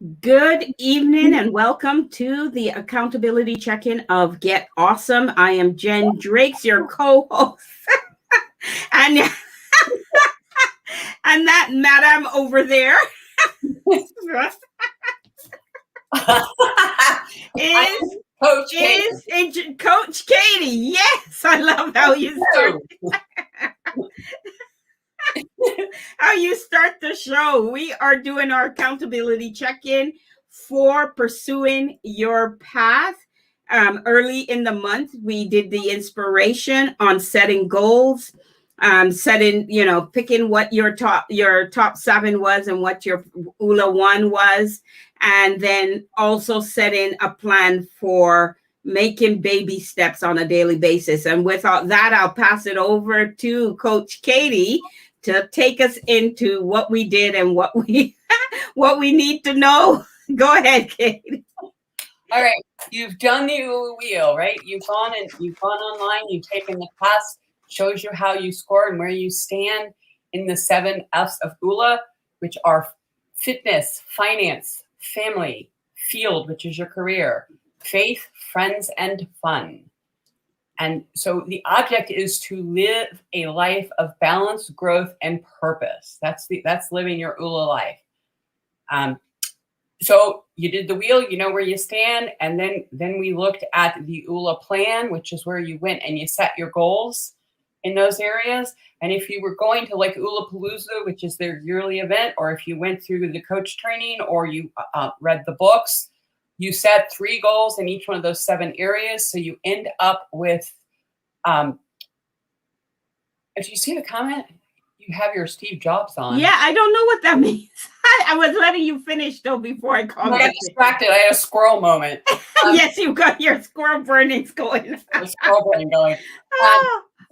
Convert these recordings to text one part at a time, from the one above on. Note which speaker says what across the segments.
Speaker 1: Good evening and welcome to the accountability check-in of Get Awesome. I am Jen Drakes, your co-host. and and that madam over there is Coach Katie. Yes, I love how you start the show. We are doing our accountability check-in for pursuing your path. Early in the month, we did the inspiration on setting goals, picking what your top 7 was and what your ULA 1 was, and then also setting a plan for making baby steps on a daily basis. And without that, I'll pass it over to Coach Katie to take us into what we did and what we what we need to know. Go ahead, Katie.
Speaker 2: All right, you've done the ULA wheel, right? You've gone online, you've taken the test, shows you how you score and where you stand in the 7 F's of ULA, which are fitness, finance, family, field, which is your career, faith, friends, and fun. And so the object is to live a life of balance, growth, and purpose. That's living your ULA life. So you did the wheel, you know where you stand, and then we looked at the ULA plan, which is where you went and you set your goals in those areas. And if you were going to like ULA Palooza, which is their yearly event, or if you went through the coach training or you read the books, you set 3 goals in each one of those 7 areas. So you end up with, if you see the comment, you have your Steve Jobs on.
Speaker 1: Yeah, I don't know what that means. I was letting you finish though before I called.
Speaker 2: I got distracted. I had a squirrel moment.
Speaker 1: Yes, you got your squirrel burnings going.
Speaker 2: Squirrel burning going.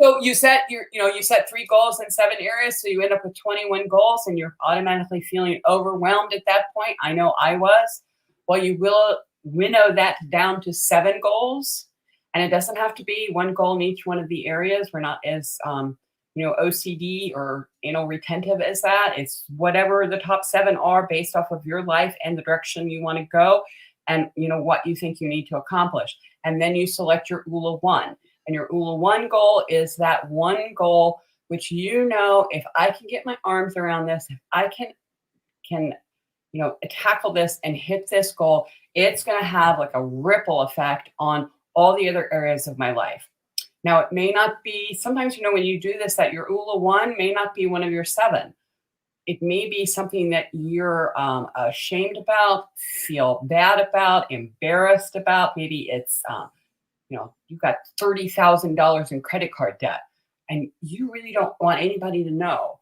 Speaker 2: So you set you set 3 goals in 7 areas. So you end up with 21 goals, and you're automatically feeling overwhelmed at that point. I know I was. Well, you will winnow that down to 7 goals, and it doesn't have to be 1 goal in each one of the areas. We're not as OCD or anal retentive as that. It's whatever the top 7 are based off of your life and the direction you want to go, and what you think you need to accomplish. And then you select your ULA 1. And your ULA 1 goal is that one goal which if I can get my arms around this, if I can tackle this and hit this goal, it's going to have like a ripple effect on all the other areas of my life. Now, it may not be, sometimes, when you do this, that your ULA 1 may not be one of your 7. It may be something that you're ashamed about, feel bad about, embarrassed about. Maybe it's, you've got $30,000 in credit card debt, and you really don't want anybody to know.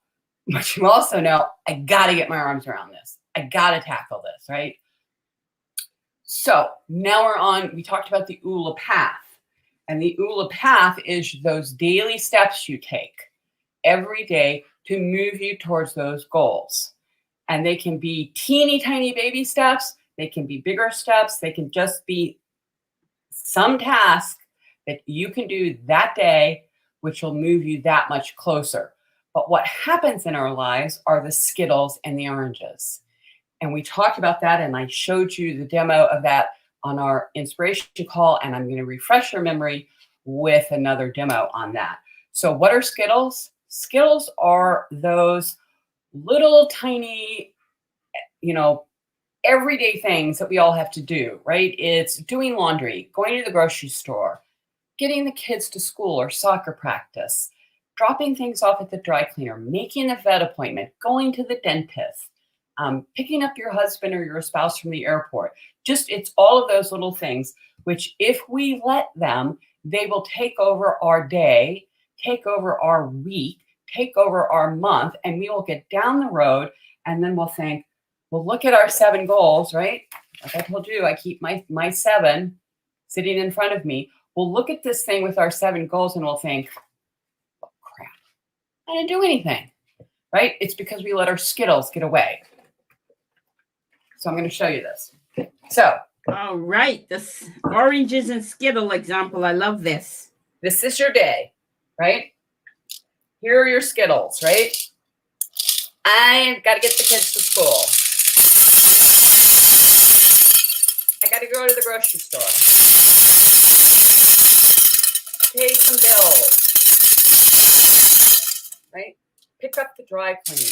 Speaker 2: But you also know, I got to get my arms around this. I got to tackle this, right? So now we talked about the ULA path. And the ULA path is those daily steps you take every day to move you towards those goals. And they can be teeny tiny baby steps. They can be bigger steps. They can just be some task that you can do that day, which will move you that much closer. But what happens in our lives are the Skittles and the Oranges. And we talked about that, and I showed you the demo of that on our inspiration call, and I'm going to refresh your memory with another demo on that. So what are Skittles? Skittles are those little tiny, everyday things that we all have to do, right? It's doing laundry, going to the grocery store, getting the kids to school or soccer practice, dropping things off at the dry cleaner, making a vet appointment, going to the dentist, picking up your husband or your spouse from the airport. It's all of those little things, which if we let them, they will take over our day, take over our week, take over our month, and we will get down the road, and then we'll think, well, look at our 7 goals, right? Like I told you, I keep my 7 sitting in front of me. We'll look at this thing with our 7 goals, and we'll think, oh, crap, I didn't do anything, right? It's because we let our Skittles get away. So I'm going to show you this. So.
Speaker 1: All right. The oranges and Skittle example. I love this.
Speaker 2: This is your day, right? Here are your Skittles, right? I've got to get the kids to school. grocery store. Pay some bills. Right? Pick up the dry cleaning.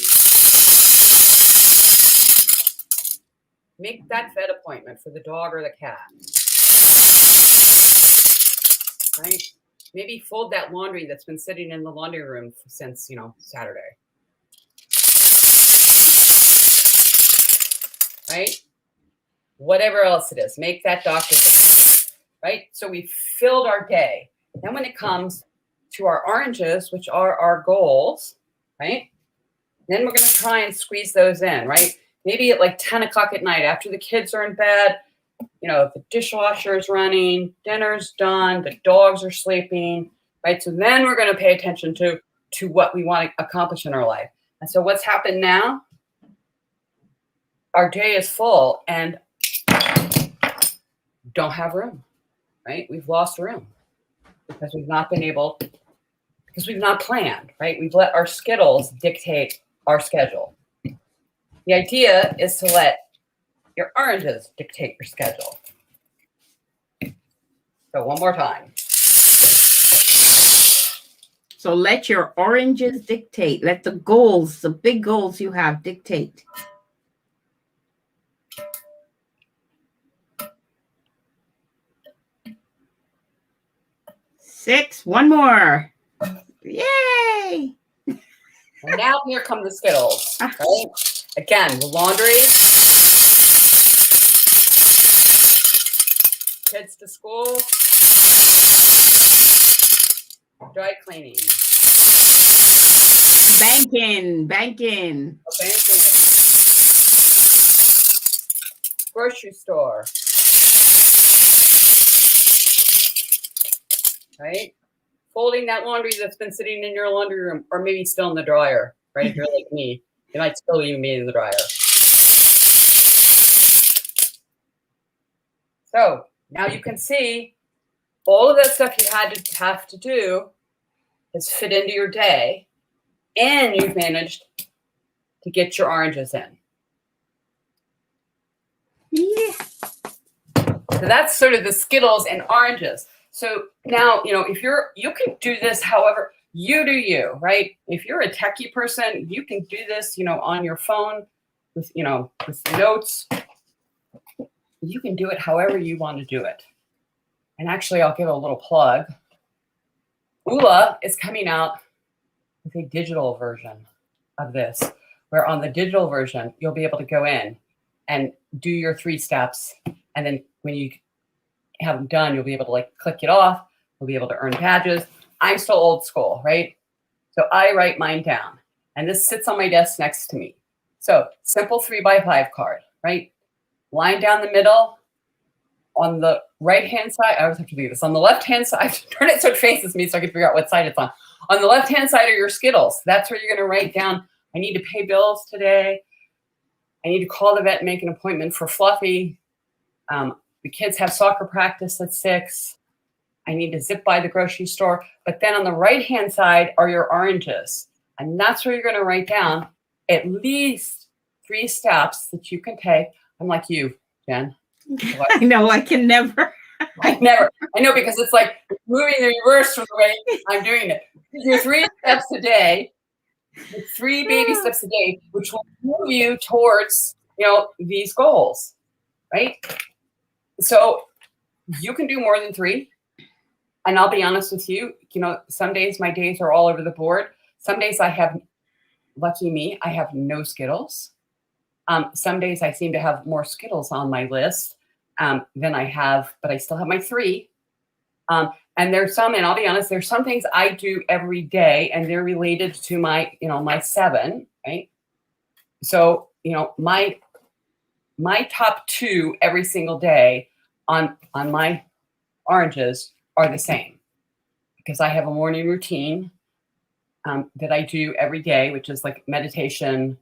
Speaker 2: Make that vet appointment for the dog or the cat. Right? Maybe fold that laundry that's been sitting in the laundry room since, Saturday. Right? Whatever else it is, make that doctor's appointment. Right? So we filled our day. Then when it comes to our oranges, which are our goals, right? Then we're going to try and squeeze those in, right? Maybe at like 10 o'clock at night after the kids are in bed, the dishwasher is running, dinner's done, the dogs are sleeping, right? So then we're going to pay attention to what we want to accomplish in our life. And so what's happened now? Our day is full and don't have room, right? We've lost room because we've not planned, right? We've let our Skittles dictate our schedule. The idea is to let your oranges dictate your schedule. So one more time.
Speaker 1: So let your oranges dictate. Let the goals, the big goals you have, dictate. Six, one more. Yay!
Speaker 2: And now here come the Skittles, right? Again, the laundry, kids to school, dry cleaning.
Speaker 1: Banking.
Speaker 2: Grocery store. Right? Folding that laundry that's been sitting in your laundry room, or maybe still in the dryer, right? If you're like me, it might still even be in the dryer. So now you can see all of that stuff you have to do is fit into your day, and you've managed to get your oranges in.
Speaker 1: Yeah.
Speaker 2: So that's sort of the Skittles and oranges. So now, if you can do this however you do you, right? If you're a techie person, you can do this, on your phone with notes. You can do it however you want to do it. And actually, I'll give a little plug. ULA is coming out with a digital version of this, where on the digital version, you'll be able to go in and do your 3 steps. And then when you have them done, you'll be able to click it off. You'll be able to earn badges. I'm still old school, right? So I write mine down, and this sits on my desk next to me. So simple 3x5 card, right? Line down the middle. On the right-hand side, I always have to do this. On the left-hand side, turn it so it faces me so I can figure out what side it's on. On the left-hand side are your Skittles. That's where you're going to write down, I need to pay bills today. I need to call the vet and make an appointment for Fluffy. The kids have soccer practice at 6. I need to zip by the grocery store. But then on the right-hand side are your oranges. And that's where you're going to write down at least 3 steps that you can take. I'm like you, Jen.
Speaker 1: I know, I can never.
Speaker 2: I know, because it's like moving the reverse from the way I'm doing it. Do 3 steps a day, 3 baby steps a day, which will move you towards, these goals, right? So you can do more than 3. And I'll be honest with you, some days my days are all over the board. Some days lucky me, I have no Skittles. Some days I seem to have more Skittles on my list than I have, but I still have my 3. And there's some, and I'll be honest, there's some things I do every day, and they're related to my, my 7, right? So, my top 2 every single day on my oranges are the same, because I have a morning routine that I do every day, which is like meditation,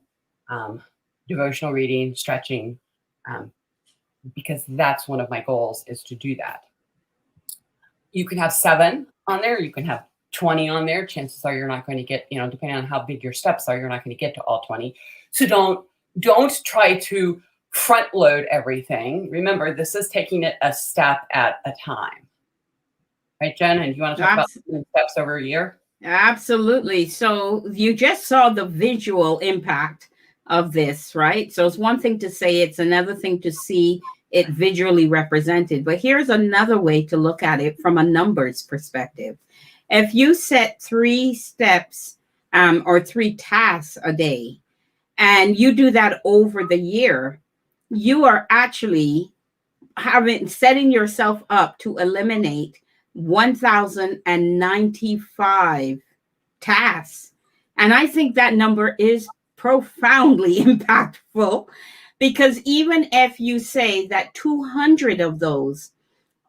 Speaker 2: devotional reading, stretching, because that's one of my goals, is to do that. You can have 7 on there. You can have 20 on there. Chances are you're not going to get, depending on how big your steps are, you're not going to get to all 20. So don't try to front load everything. Remember, this is taking it a step at a time. Right, Jen? And do you want to talk about steps over a year?
Speaker 1: Absolutely. So you just saw the visual impact of this, right? So it's one thing to say, it's another thing to see it visually represented. But here's another way to look at it from a numbers perspective. If you set 3 steps or 3 tasks a day, and you do that over the year, you are actually setting yourself up to eliminate 1,095 tasks. And I think that number is profoundly impactful, because even if you say that 200 of those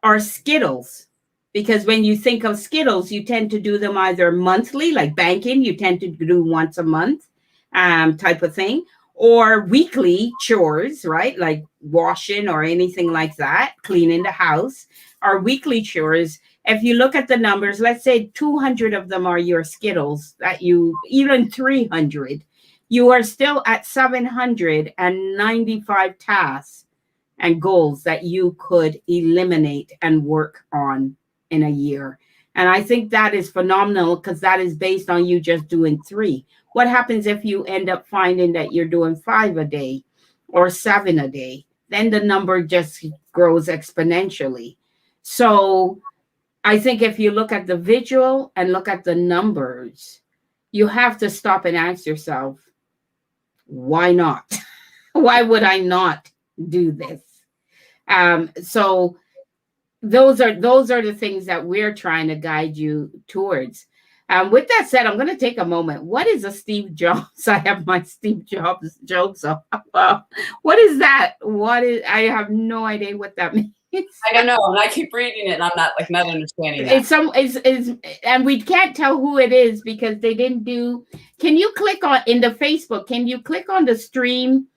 Speaker 1: are Skittles, because when you think of Skittles, you tend to do them either monthly, like banking, you tend to do once a month type of thing, or weekly chores, right? Like washing or anything like that, cleaning the house, or weekly chores. If you look at the numbers, let's say 200 of them are your Skittles, that you, even 300, you are still at 795 tasks and goals that you could eliminate and work on in a year. And I think that is phenomenal, because that is based on you just doing 3. What happens if you end up finding that you're doing 5 a day or 7 a day? Then the number just grows exponentially. So I think if you look at the visual and look at the numbers, you have to stop and ask yourself, why not? Why would I not do this? So those are the things that we're trying to guide you towards. With that said, I'm going to take a moment. What is a Steve Jobs? I have my Steve Jobs jokes up. What is that? I have no idea what that means.
Speaker 2: I don't know, and I keep reading it, and I'm not understanding that.
Speaker 1: And we can't tell who it is because they didn't do. Can you click on in the Facebook? Can you click on the stream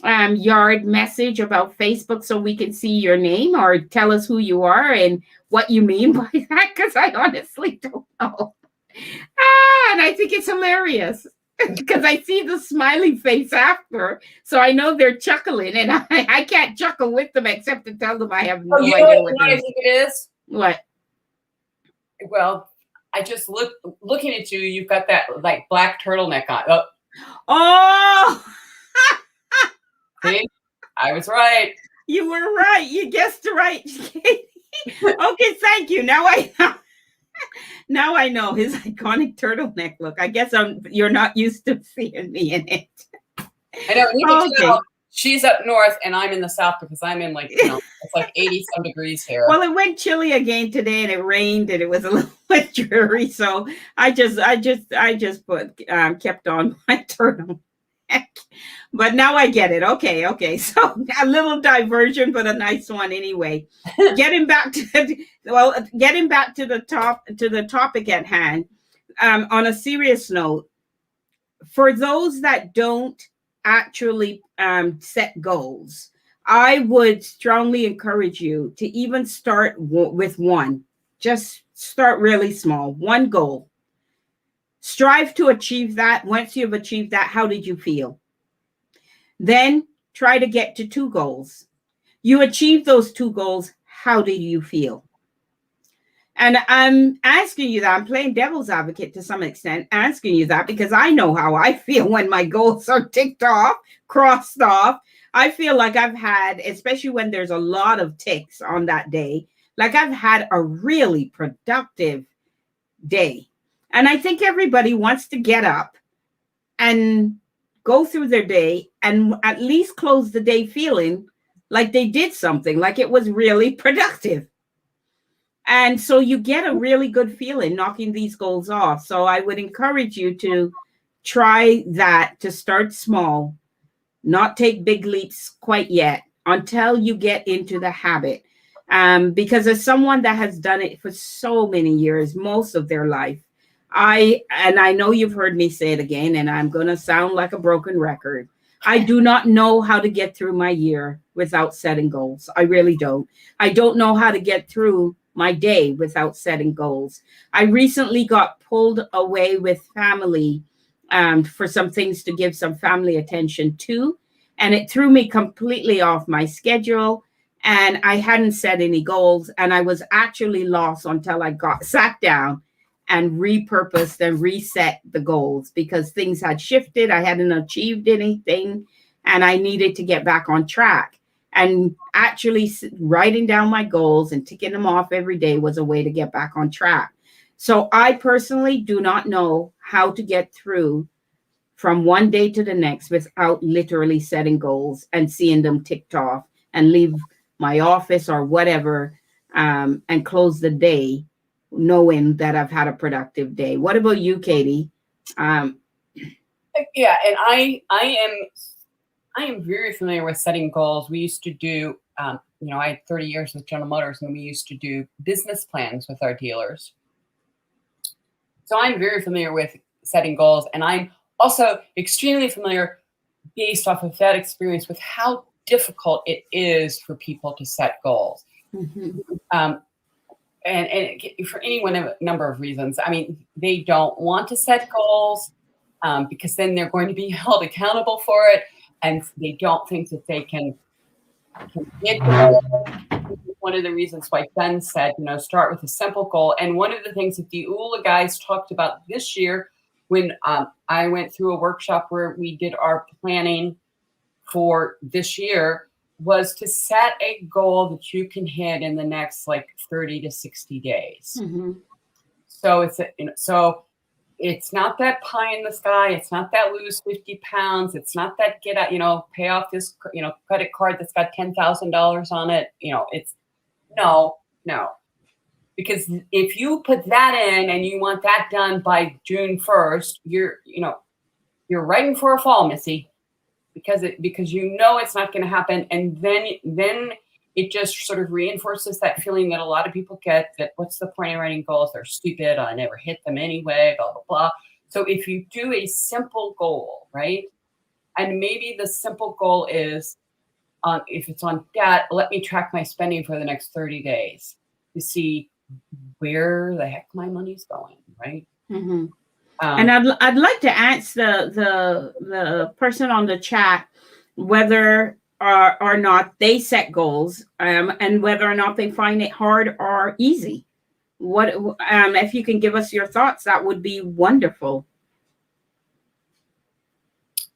Speaker 1: yard message about Facebook so we can see your name, or tell us who you are and what you mean by that? Because I honestly don't know. And I think it's hilarious because I see the smiley face after, so I know they're chuckling, and I can't chuckle with them except to tell them I have no idea what
Speaker 2: I think it is.
Speaker 1: What?
Speaker 2: Well, I just looking at you. You've got that like black turtleneck on.
Speaker 1: Oh.
Speaker 2: See, I was right.
Speaker 1: You were right. You guessed right. Okay, thank you. Now I know his iconic turtleneck look. I guess you're not used to seeing me in it.
Speaker 2: I know. You can tell she's up north and I'm in the south because I'm in it's like 80 some degrees here.
Speaker 1: Well, it went chilly again today, and it rained, and it was a little bit dreary. So I just kept on my turtleneck. But now I get it. Okay. So a little diversion, but a nice one anyway. Getting back to the topic at hand. On a serious note, for those that don't actually set goals, I would strongly encourage you to even start with one. Just start really small. One goal. Strive to achieve that. Once you've achieved that, how did you feel? Then try to get to 2 goals. You achieve those 2 goals. How did you feel? And I'm asking you that. I'm playing devil's advocate to some extent, asking you that because I know how I feel when my goals are ticked off, crossed off. I feel like I've had, especially when there's a lot of ticks on that day, like I've had a really productive day. And I think everybody wants to get up and go through their day and at least close the day feeling like they did something, like it was really productive. And so you get a really good feeling knocking these goals off. So I would encourage you to try that, to start small, not take big leaps quite yet until you get into the habit. Because as someone that has done it for so many years, most of their life, I know you've heard me say it again, and I'm going to sound like a broken record. I do not know how to get through my year without setting goals. I really don't. I don't know how to get through my day without setting goals. I recently got pulled away with family for some things to give some family attention to. and it threw me completely off my schedule. And I hadn't set any goals, and I was actually lost until I sat down and repurposed and reset the goals, because things had shifted. I hadn't achieved anything, and I needed to get back on track. And actually writing down my goals and ticking them off every day was a way to get back on track. So I personally do not know how to get through from one day to the next without literally setting goals and seeing them ticked off, and leave my office or whatever, and close the day knowing that I've had a productive day. What about you, Katie?
Speaker 2: Yeah, and I am very familiar with setting goals. We used to do, I had 30 years with General Motors, and we used to do business plans with our dealers. So I'm very familiar with setting goals, and I'm also extremely familiar, based off of that experience, with how difficult it is for people to set goals.
Speaker 1: Mm-hmm.
Speaker 2: And for any one of a number of reasons. I mean, they don't want to set goals because then they're going to be held accountable for it, and they don't think that they can get goals. One of the reasons why Ben said, start with a simple goal. And one of the things that the ULA guys talked about this year, when I went through a workshop where we did our planning for this year, was to set a goal that you can hit in the next 30 to 60 days.
Speaker 1: Mm-hmm.
Speaker 2: So it's not that pie in the sky. It's not that lose 50 pounds. It's not that get out, pay off this, credit card that's got $10,000 on it. It's no. Because if you put that in and you want that done by June 1st, you're writing for a fall, Missy, because it's not going to happen. And then it just sort of reinforces that feeling that a lot of people get, that what's the point of writing goals? They're stupid. I never hit them anyway, blah, blah, blah. So if you do a simple goal, right? And maybe the simple goal is, if it's on debt, let me track my spending for the next 30 days to see where the heck my money's going, right?
Speaker 1: Mm-hmm. And I'd like to ask the person on the chat whether or not they set goals, and whether or not they find it hard or easy. What if you can give us your thoughts, that would be wonderful.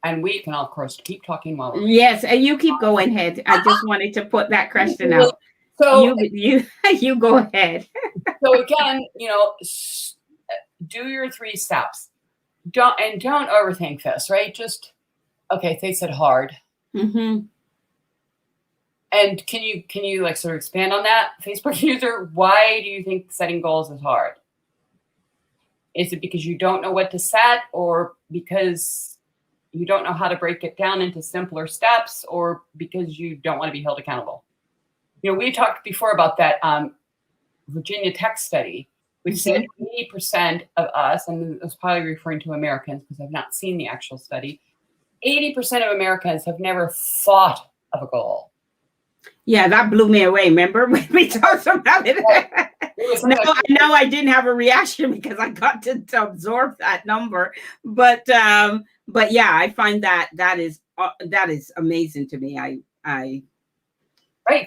Speaker 1: And
Speaker 2: we can, of course, keep talking while we're
Speaker 1: yes, and you keep going ahead. I just wanted to put that question out. So you go ahead.
Speaker 2: So again, do your 3 steps. Don't overthink this, right? Just, okay, they said hard.
Speaker 1: Mm-hmm.
Speaker 2: And can you sort of expand on that, Facebook user? Why do you think setting goals is hard? Is it because you don't know what to set, or because you don't know how to break it down into simpler steps, or because you don't want to be held accountable? We talked before about that Virginia Tech study, which said 80% of us, and I was probably referring to Americans because I've not seen the actual study, 80% of Americans have never thought of a goal.
Speaker 1: Yeah, that blew me away. Remember when we talked about it? No, I didn't have a reaction because I got to absorb that number. But yeah, I find that is amazing to me.
Speaker 2: Right.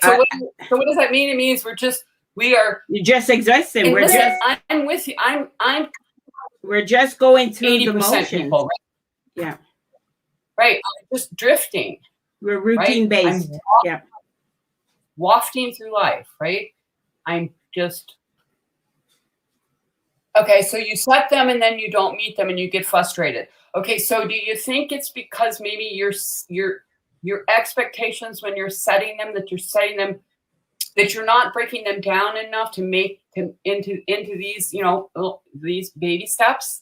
Speaker 2: So what does that mean? It means you're just
Speaker 1: existing.
Speaker 2: I'm with you.
Speaker 1: We're just going through the motions.
Speaker 2: People, right?
Speaker 1: Yeah.
Speaker 2: Right. I'm just drifting.
Speaker 1: We're routine based. Yeah.
Speaker 2: Wafting through life, right? I'm just okay. So you set them and then you don't meet them and you get frustrated. Okay. So do you think it's because maybe your expectations when you're setting them, that you're not breaking them down enough to make them into these, these baby steps,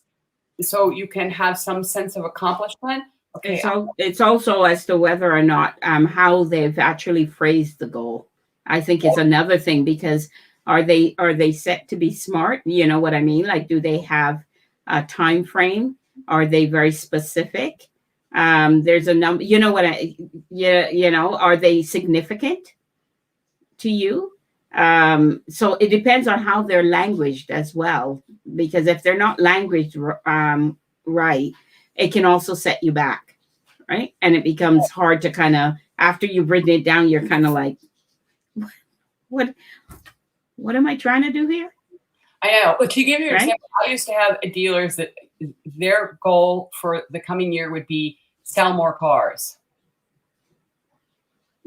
Speaker 2: so you can have some sense of accomplishment? Okay.
Speaker 1: It's also as to whether or not how they've actually phrased the goal. I think it's another thing, because are they set to be smart? You know what I mean? Like, do they have a time frame? Are they very specific? There's a number, are they significant to you? So it depends on how they're languaged as well, because if they're not languaged right, it can also set you back. right? And it becomes hard to kind of, after you've written it down, you're kind of like, what am I trying to do here?
Speaker 2: I know. But to give you an
Speaker 1: Right?
Speaker 2: example, I used to have dealers that their goal for the coming year would be sell more cars.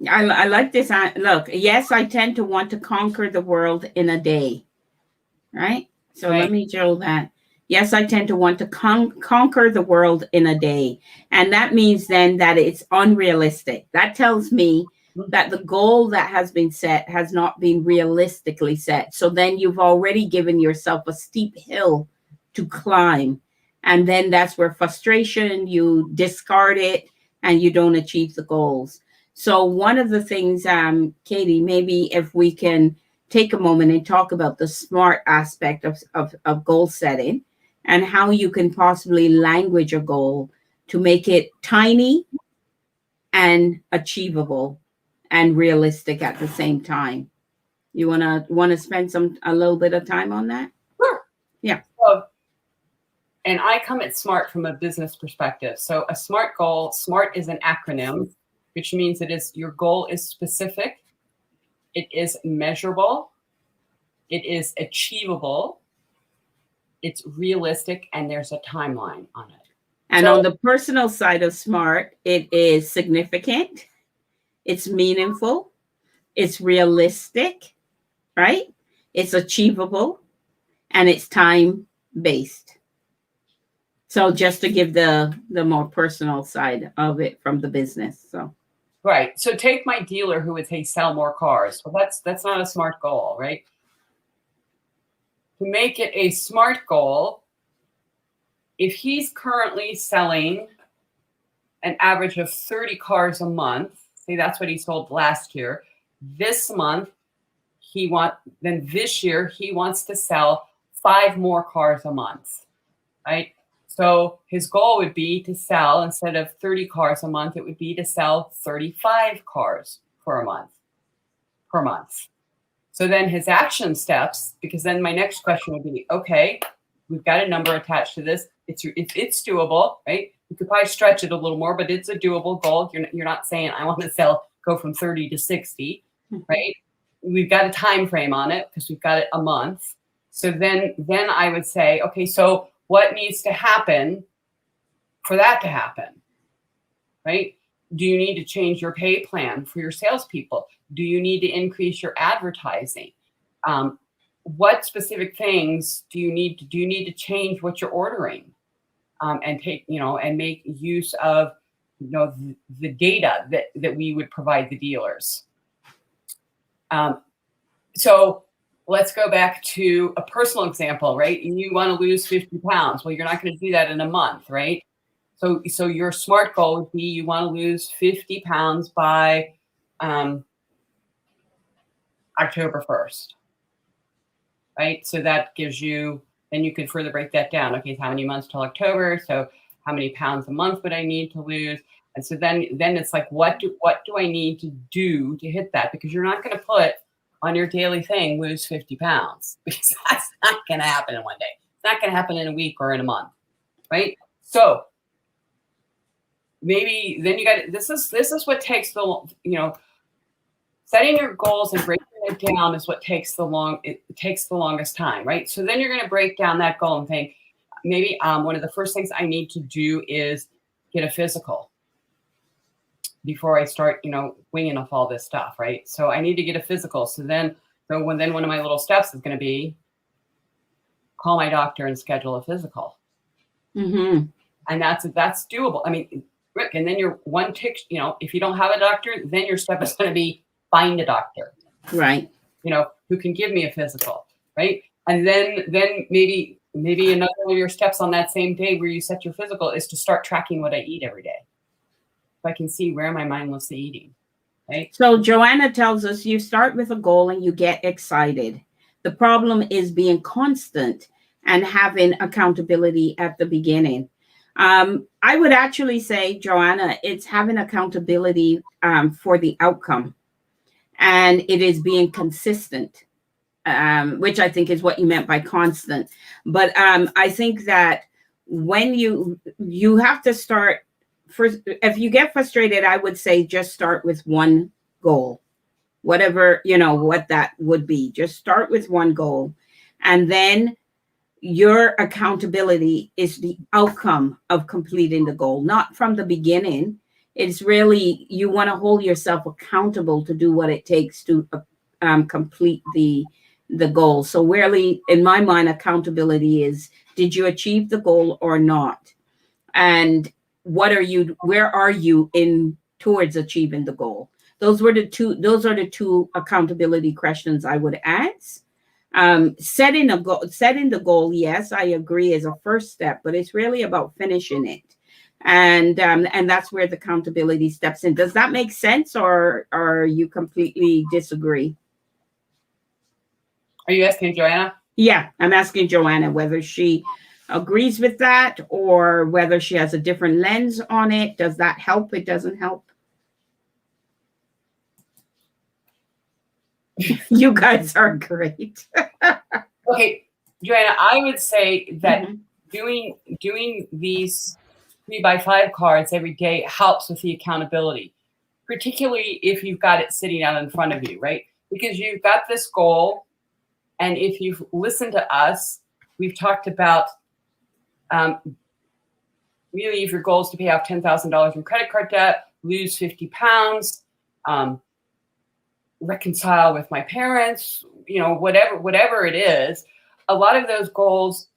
Speaker 1: I like this. Look, yes, I tend to want to conquer the world in a day, right? So
Speaker 2: Right.
Speaker 1: let me show that. Yes, I tend to want to conquer the world in a day. And that means then that it's unrealistic. That tells me that the goal that has been set has not been realistically set. So then you've already given yourself a steep hill to climb. And then that's where frustration, you discard it and you don't achieve the goals. So one of the things, Katie, maybe if we can take a moment and talk about the SMART aspect of goal setting and how you can possibly language a goal to make it tiny and achievable and realistic at the same time. You wanna spend a little bit of time on that?
Speaker 2: Sure.
Speaker 1: Yeah.
Speaker 2: So, and I come at SMART from a business perspective. So a SMART goal, SMART is an acronym, which means your goal is specific, it is measurable, it is achievable, it's realistic, and there's a timeline on it.
Speaker 1: And on the personal side of SMART, it is significant, it's meaningful, it's realistic, right? It's achievable, and it's time-based. So just to give the more personal side of it from the business. So
Speaker 2: right. So take my dealer who would say sell more cars. Well, that's not a SMART goal, right? To make it a SMART goal, if he's currently selling an average of 30 cars a month, say that's what he sold last year, this month this year he wants to sell 5 more cars a month, right? So his goal would be to sell, instead of 30 cars a month, it would be to sell 35 cars per month. So then his action steps, because then my next question would be, okay, we've got a number attached to this. It's doable, right? You could probably stretch it a little more, but it's a doable goal. You're not saying I want to go from 30 to 60, right? We've got a time frame on it because we've got it a month. So then I would say, okay, so what needs to happen for that to happen, right? Do you need to change your pay plan for your salespeople? Do you need to increase your advertising? What specific things do you need to change what you're ordering, and take, and make use of, the data that we would provide the dealers. So let's go back to a personal example, right? You want to lose 50 pounds. Well, you're not going to do that in a month, right? So your SMART goal would be you want to lose 50 pounds by October 1st, right? So that gives you, then you can further break that down. Okay, so how many months till October? So how many pounds a month would I need to lose? And so then it's like, what do I need to do to hit that? Because you're not going to put on your daily thing, lose 50 pounds, because that's not going to happen in one day. It's not going to happen in a week or in a month, right? So maybe then this is what takes the, setting your goals and breaking it down is what takes it takes the longest time, right? So then you're going to break down that goal and think, maybe one of the first things I need to do is get a physical before I start, winging off all this stuff, right? So I need to get a physical. So then one of my little steps is going to be call my doctor and schedule a physical.
Speaker 1: Mm-hmm.
Speaker 2: And that's doable. I mean, Rick, and then your one tick, if you don't have a doctor, then your step is going to be find a doctor,
Speaker 1: right?
Speaker 2: Who can give me a physical, right? And then maybe another one of your steps on that same day where you set your physical is to start tracking what I eat every day. So I can see where am I mindlessly eating, right?
Speaker 1: So Joanna tells us you start with a goal and you get excited. The problem is being constant and having accountability at the beginning. I would actually say, Joanna, it's having accountability for the outcome, and it is being consistent, which I think is what you meant by constant. But I think that when you have to start if you get frustrated, I would say just start with one goal, whatever, what that would be. Just start with one goal. And then your accountability is the outcome of completing the goal, not from the beginning. It's really, you want to hold yourself accountable to do what it takes to complete the goal. So really, in my mind, accountability is, did you achieve the goal or not? And where are you in towards achieving the goal? Those are the two accountability questions I would ask. Setting the goal, yes, I agree, is a first step, but it's really about finishing it. And that's where the accountability steps in. Does that make sense, or you completely disagree?
Speaker 2: Are you asking Joanna?
Speaker 1: Yeah, I'm asking Joanna whether she agrees with that or whether she has a different lens on it. Does that help? It doesn't help. You guys are great.
Speaker 2: Okay, Joanna, I would say that doing these 3x5 cards every day helps with the accountability, particularly if you've got it sitting out in front of you, right? Because you've got this goal, and if you've listened to us, we've talked about really, if your goal is to pay off $10,000 in credit card debt, lose 50 pounds, reconcile with my parents, whatever it is, a lot of those goals,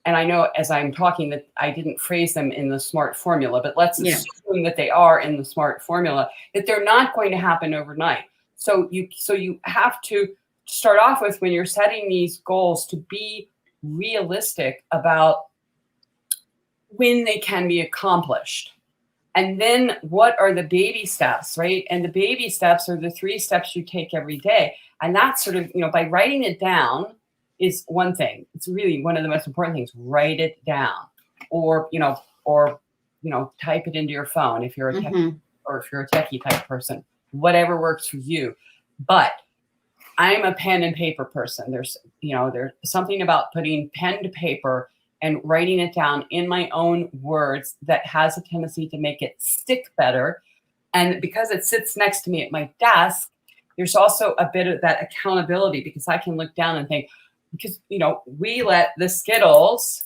Speaker 2: and I know as I'm talking that I didn't phrase them in the SMART formula, but let's assume that they are in the SMART formula, that they're not going to happen overnight. So you have to start off with, when you're setting these goals, to be realistic about when they can be accomplished. And then what are the baby steps, right? And the baby steps are the 3 steps you take every day. And that's sort of, by writing it down is one thing. It's really one of the most important things. Write it down, or type it into your phone if you're a techie, or if you're a techie type person, whatever works for you. But I'm a pen and paper person. There's something about putting pen to paper and writing it down in my own words that has a tendency to make it stick better. And because it sits next to me at my desk, there's also a bit of that accountability, because I can look down and think, because, we let the Skittles,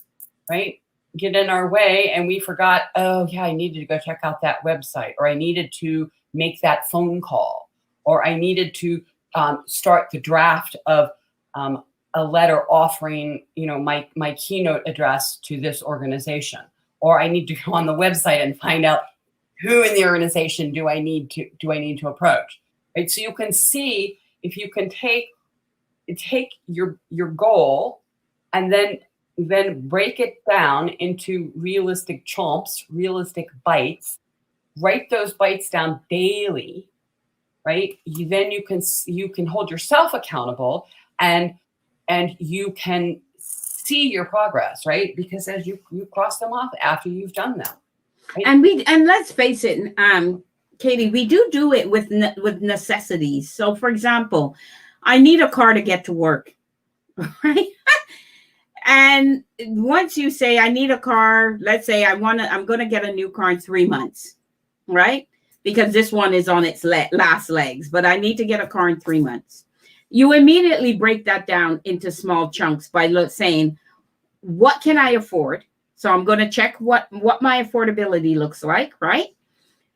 Speaker 2: right, get in our way, and we forgot, oh yeah, I needed to go check out that website, or I needed to make that phone call, or I needed to start the draft of a letter offering, my keynote address to this organization, or I need to go on the website and find out who in the organization do I need to approach, right? So you can see, if you can take your goal and then break it down into realistic chunks, realistic bites, write those bites down daily, right? Then you can hold yourself accountable, and you can see your progress, right? Because as you cross them off after you've done them. Right?
Speaker 1: And let's face it, Katie, we do it with necessities. So for example, I need a car to get to work, right? And once you say I need a car, let's say I'm going to get a new car in 3 months, right? Because this one is on its last legs, but I need to get a car in 3 months. You immediately break that down into small chunks by saying, what can I afford? So I'm going to check what my affordability looks like, right?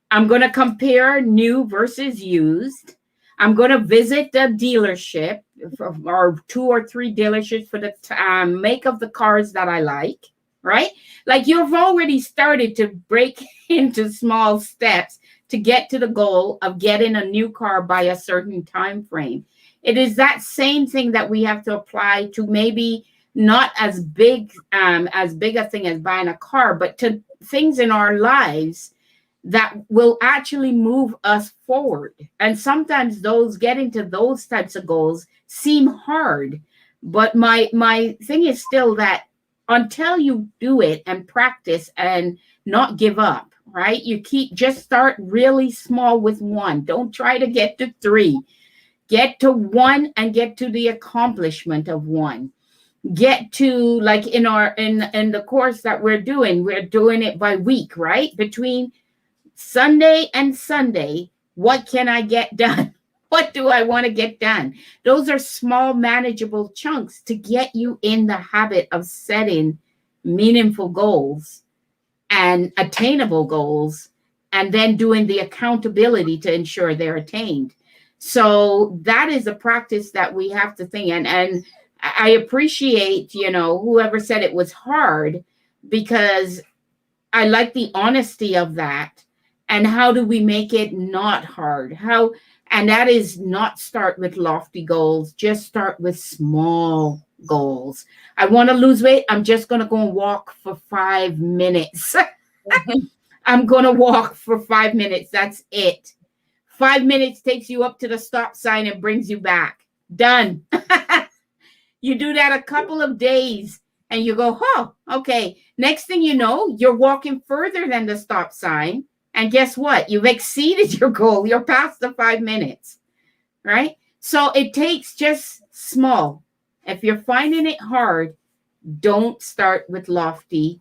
Speaker 1: I'm going to compare new versus used. I'm going to visit the dealership, or 2 or 3 dealerships, for the make of the cars that I like, right? Like, you've already started to break into small steps to get to the goal of getting a new car by a certain time frame. It is that same thing that we have to apply to, maybe not as big a thing as buying a car, but to things in our lives that will actually move us forward. And sometimes getting to those types of goals seem hard. But my thing is still that until you do it and practice and not give up, right? Just start really small with 1. Don't try to get to 3. Get to 1 and get to the accomplishment of 1. get to, like in our in the course that we're doing it by week, right? Between Sunday and Sunday, what can I get done? What do I want to get done? Those are small, manageable chunks to get you in the habit of setting meaningful goals and attainable goals, and then doing the accountability to ensure they're attained. So that is a practice that we have to think. And I appreciate, whoever said it was hard, because I like the honesty of that. And how do we make it not hard? And that is not start with lofty goals, just start with small goals. I want to lose weight. I'm just going to go and walk for 5 minutes. I'm going to walk for 5 minutes. That's it. 5 minutes takes you up to the stop sign and brings you back. Done. You do that a couple of days and you go, oh, okay. Next thing you know, you're walking further than the stop sign. And guess what? You've exceeded your goal. You're past the 5 minutes, right? So it takes just small. If you're finding it hard, don't start with lofty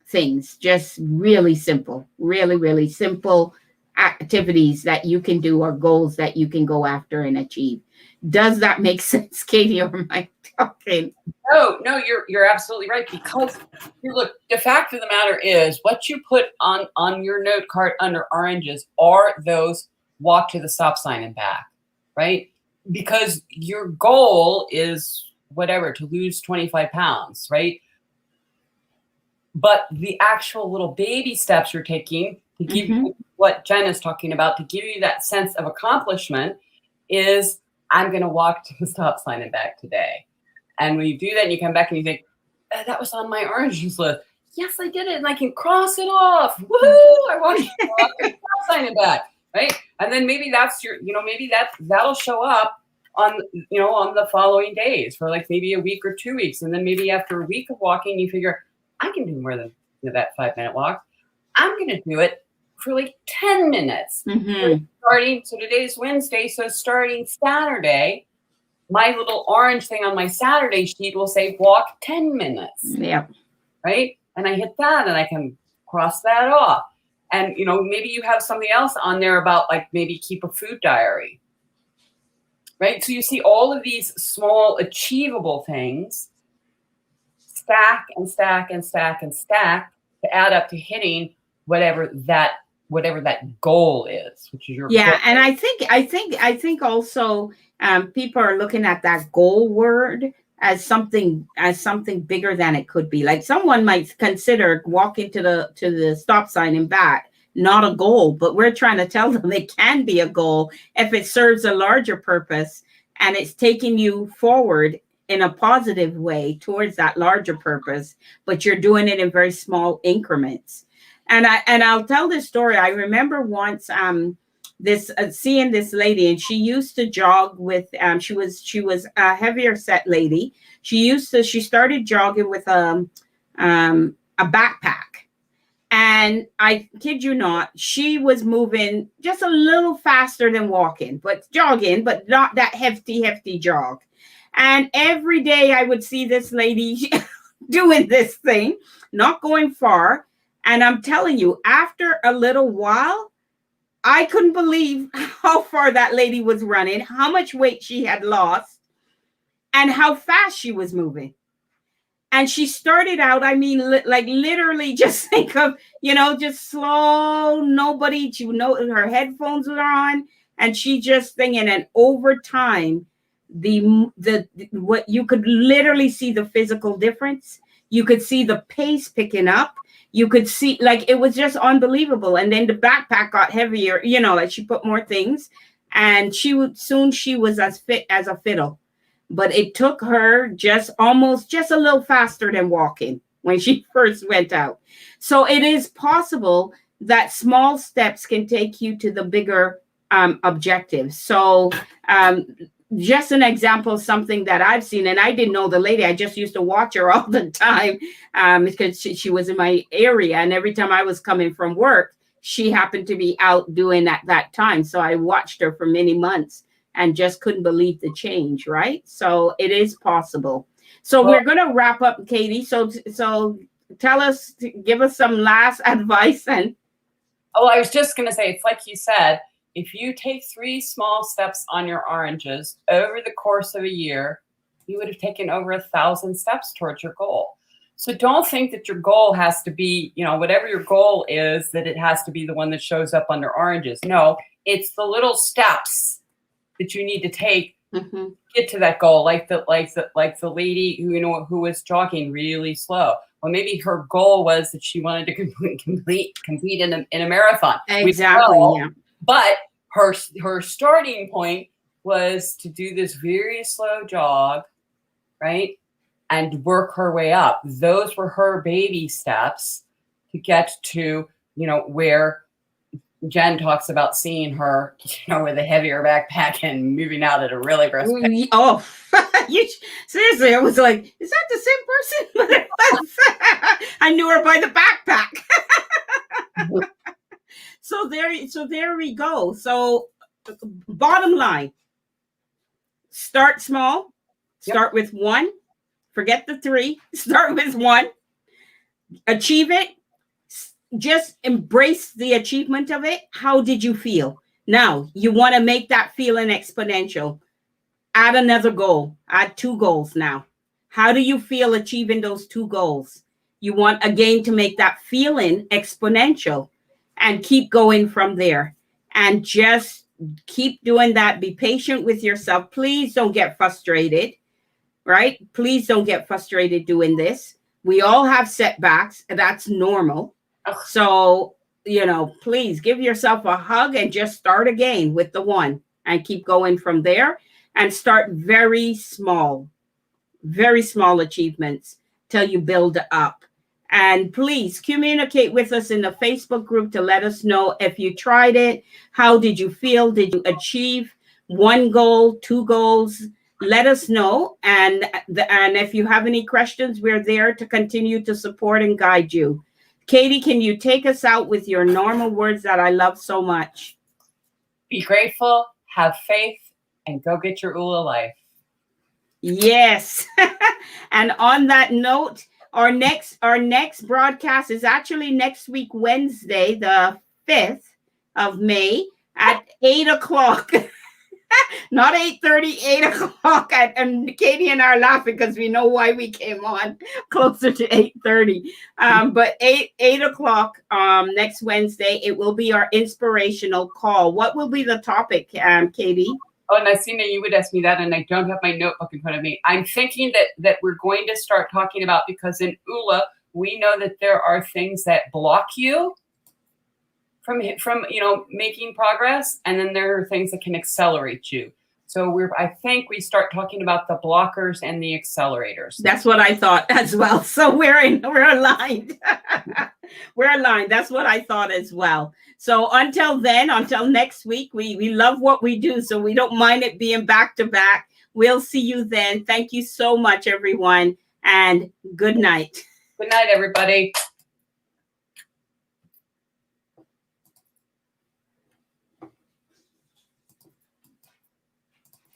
Speaker 1: things. Just really simple, really, really simple activities that you can do, or goals that you can go after and achieve. Does that make sense, Katie, or am I talking?
Speaker 2: No, you're absolutely right. Because look, the fact of the matter is, what you put on your note card under oranges are those walk to the stop sign and back, right? Because your goal is whatever, to lose 25 pounds, right? But the actual little baby steps you're taking to give you what Jen is talking about, to give you that sense of accomplishment, is I'm going to walk to the stop sign and back today. And when you do that and you come back and you think, that was on my oranges list. Yes, I did it. And I can cross it off. Woohoo! I walked to the stop sign and back, right? And then maybe that's maybe that'll show up on the following days for like maybe a week or 2 weeks. And then maybe after a week of walking, you figure, I can do more than that 5 minute walk. I'm going to do it for like 10 minutes. So today's Wednesday. So starting Saturday, my little orange thing on my Saturday sheet will say walk 10 minutes.
Speaker 1: Yeah.
Speaker 2: Right. And I hit that and I can cross that off. And, maybe you have something else on there about like maybe keep a food diary. Right. So you see all of these small achievable things stack and stack and stack and stack to add up to hitting whatever that goal is, which is your goal.
Speaker 1: And I think also people are looking at that goal word as something bigger than it could be. Like someone might consider walking to the stop sign and back not a goal, but we're trying to tell them it can be a goal if it serves a larger purpose and it's taking you forward in a positive way towards that larger purpose, but you're doing it in very small increments. And I'll tell this story. I remember once seeing this lady, and she used to jog with she was a heavier set lady. She started jogging with a backpack. And I kid you not, she was moving just a little faster than walking, but jogging, but not that hefty jog. And every day I would see this lady doing this thing, not going far. And I'm telling you, after a little while, I couldn't believe how far that lady was running, how much weight she had lost, and how fast she was moving. And she started out, I mean, like literally just think of, just slow, nobody, her headphones were on, and she just thinking, and over time, what you could literally see the physical difference. You could see the pace picking up. You could see, like, it was just unbelievable. And then the backpack got heavier, like she put more things, and she was as fit as a fiddle. But it took her just a little faster than walking when she first went out. So it is possible that small steps can take you to the bigger objectives. So just an example of something that I've seen, and I didn't know the lady. I just used to watch her all the time because she was in my area. And every time I was coming from work, she happened to be out doing at that time. So I watched her for many months and just couldn't believe the change, right? So it is possible. So
Speaker 2: Well,
Speaker 1: we're going to wrap up, Katie. So tell us, give us some last advice. And
Speaker 2: oh, I was just going to say, it's like you said, if you take 3 small steps on your oranges over the course of a year, you would have taken over 1,000 steps towards your goal. So don't think that your goal has to be, whatever your goal is, that it has to be the one that shows up under oranges. No, it's the little steps that you need to take to get to that goal. Like the lady who was jogging really slow. Well, maybe her goal was that she wanted to compete in a marathon.
Speaker 1: Exactly. Yeah.
Speaker 2: But her starting point was to do this very slow jog, right? And work her way up. Those were her baby steps to get to, where Jen talks about seeing her, with a heavier backpack and moving out at a really brisk pace.
Speaker 1: Oh, seriously, I was like, is that the same person? I knew her by the backpack. So there we go. So bottom line, start small, start with 1, forget the 3, start with 1, achieve it, just embrace the achievement of it. How did you feel? Now you want to make that feeling exponential. Add another goal, add 2 goals now. How do you feel achieving those 2 goals? You want again to make that feeling exponential and keep going from there. And just keep doing that. Be patient with yourself. Please don't get frustrated, right? Please don't get frustrated doing this. We all have setbacks. That's normal. So, please give yourself a hug and just start again with the 1 and keep going from there. And start very small achievements till you build up. And please communicate with us in the Facebook group to let us know if you tried it. How did you feel? Did you achieve 1 goal, 2 goals? Let us know. And if you have any questions, we're there to continue to support and guide you. Katie, can you take us out with your normal words that I love so much?
Speaker 2: Be grateful, have faith, and go get your ULA life.
Speaker 1: Yes. And on that note, our next broadcast is actually next week, Wednesday, the 5th of May at 8:00. Not 8:30, 8:00. And Katie and I are laughing because we know why we came on closer to 8:30. But 8:00 next Wednesday, it will be our inspirational call. What will be the topic, Katie?
Speaker 2: Oh, and I seen that you would ask me that, and I don't have my notebook in front of me. I'm thinking that we're going to start talking about, because in ULA, we know that there are things that block you from making progress, and then there are things that can accelerate you. So I think we start talking about the blockers and the accelerators.
Speaker 1: That's what I thought as well. So we're aligned. We're aligned. That's what I thought as well. So until next week, we love what we do, so we don't mind it being back to back. We'll see you then. Thank you so much, everyone, and good night.
Speaker 2: Good night, everybody.